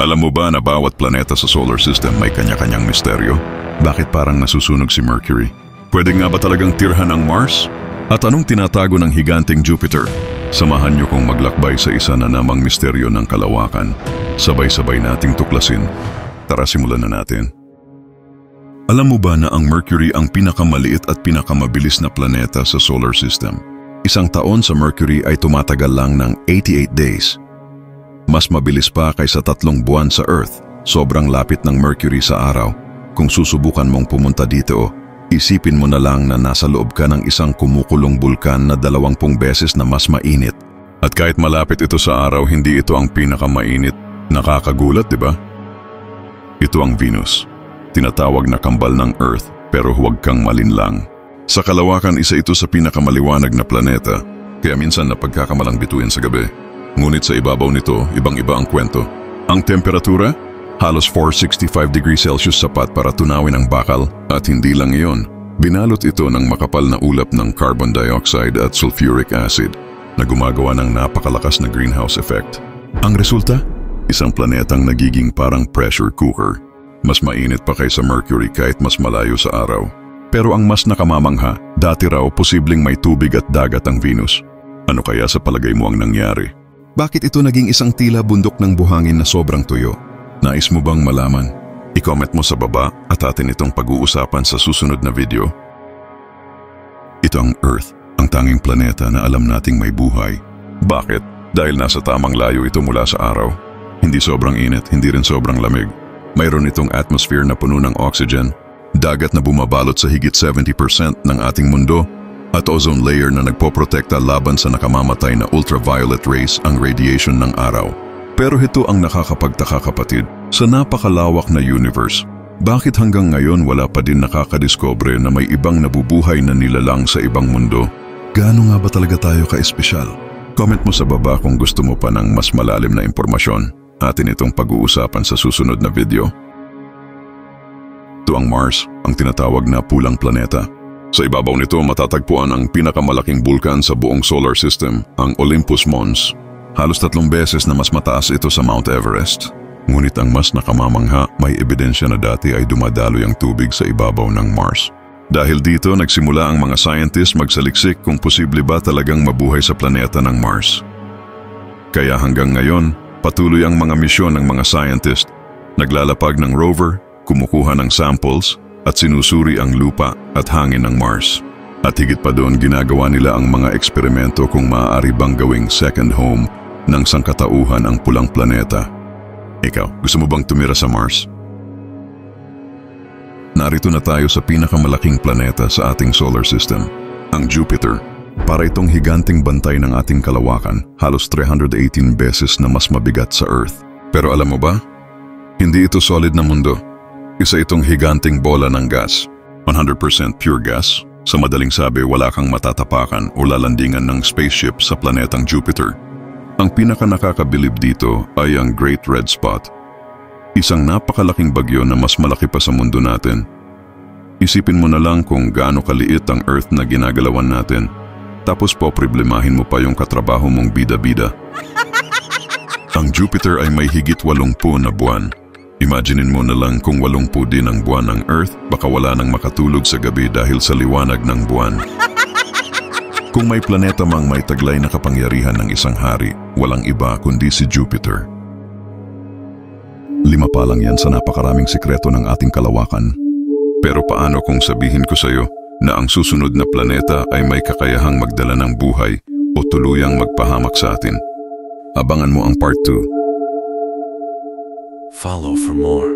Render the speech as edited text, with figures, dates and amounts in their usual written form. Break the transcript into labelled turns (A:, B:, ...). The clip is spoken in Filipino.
A: Alam mo ba na bawat planeta sa solar system may kanya-kanyang misteryo? Bakit parang nasusunog si Mercury? Pwede nga ba talagang tirhan ang Mars? At anong tinatago ng higanting Jupiter? Samahan niyo kong maglakbay sa isa na namang misteryo ng kalawakan. Sabay-sabay nating tuklasin. Tara, simulan na natin. Alam mo ba na ang Mercury ang pinakamaliit at pinakamabilis na planeta sa solar system? Isang taon sa Mercury ay tumatagal lang ng 88 days. Mas mabilis pa kaysa 3 buwan sa Earth. Sobrang lapit ng Mercury sa araw. Kung susubukan mong pumunta dito, isipin mo na lang na nasa loob ka ng isang kumukulong bulkan na 20 beses na mas mainit. At kahit malapit ito sa araw, hindi ito ang pinakamainit. Nakakagulat, di ba? Ito ang Venus. Tinatawag na kambal ng Earth, pero huwag kang malinlang. Sa kalawakan, isa ito sa pinakamaliwanag na planeta, kaya minsan napagkakamalang bituin sa gabi. Ngunit sa ibabaw nito, ibang-iba ang kwento. Ang temperatura? Halos 465 degrees Celsius sapat para tunawin ang bakal. At hindi lang iyon, binalot ito ng makapal na ulap ng carbon dioxide at sulfuric acid na gumagawa ng napakalakas na greenhouse effect. Ang resulta? Isang planetang nagiging parang pressure cooker. Mas mainit pa kaysa Mercury kahit mas malayo sa araw. Pero ang mas nakamamangha, dati raw posibleng may tubig at dagat ang Venus. Ano kaya sa palagay mo ang nangyari? Bakit ito naging isang tila bundok ng buhangin na sobrang tuyo? Nais mo bang malaman? I-comment mo sa baba at atin itong pag-uusapan sa susunod na video. Ito ang Earth, ang tanging planeta na alam nating may buhay. Bakit? Dahil nasa tamang layo ito mula sa araw. Hindi sobrang init, hindi rin sobrang lamig. Mayroon itong atmosphere na puno ng oxygen, dagat na bumabalot sa higit 70% ng ating mundo, at ozone layer na nagpoprotekta laban sa nakamamatay na ultraviolet rays, ang radiation ng araw. Pero ito ang nakakapagtaka, kapatid. Sa napakalawak na universe, bakit hanggang ngayon wala pa din nakakadiscover na may ibang nabubuhay na nilalang sa ibang mundo? Gaano nga ba talaga tayo ka-espesyal? Comment mo sa baba kung gusto mo pa ng mas malalim na impormasyon. Atin itong pag-uusapan sa susunod na video. Ito ang Mars, ang tinatawag na pulang planeta. Sa ibabaw nito matatagpuan ang pinakamalaking bulkan sa buong solar system, ang Olympus Mons. Halos 3 beses na mas mataas ito sa Mount Everest. Ngunit ang mas nakamamangha, may ebidensya na dati ay dumadaloy ang tubig sa ibabaw ng Mars. Dahil dito nagsimula ang mga scientists magsaliksik kung posible ba talagang mabuhay sa planeta ng Mars. Kaya hanggang ngayon, patuloy ang mga misyon ng mga scientist. Naglalapag ng rover, kumukuha ng samples, at sinusuri ang lupa at hangin ng Mars. At higit pa doon, ginagawa nila ang mga eksperimento kung maaari bang gawing second home ng sangkatauhan ang pulang planeta. Ikaw, gusto mo bang tumira sa Mars? Narito na tayo sa pinakamalaking planeta sa ating solar system, ang Jupiter. Para itong higanting bantay ng ating kalawakan, halos 318 beses na mas mabigat sa Earth. Pero alam mo ba? Hindi ito solid na mundo. Isa itong higanting bola ng gas, 100% pure gas. Sa madaling sabi, wala kang matatapakan o lalandingan ng spaceship sa planetang Jupiter. Ang pinaka-nakakabilib dito ay ang Great Red Spot. Isang napakalaking bagyo na mas malaki pa sa mundo natin. Isipin mo na lang kung gaano kaliit ang Earth na ginagalawan natin. Tapos poproblemahin mo pa yung katrabaho mong bida-bida. Ang Jupiter ay may higit 80 na buwan. Imaginein mo na lang kung 80 din ang buwan ng Earth, baka wala nang makatulog sa gabi dahil sa liwanag ng buwan. Kung may planeta mang may taglay na kapangyarihan ng isang hari, walang iba kundi si Jupiter. 5 pa lang yan sa napakaraming sikreto ng ating kalawakan. Pero paano kung sabihin ko sa iyo na ang susunod na planeta ay may kakayahang magdala ng buhay o tuluyang magpahamak sa atin? Abangan mo ang part 2.
B: Follow for more.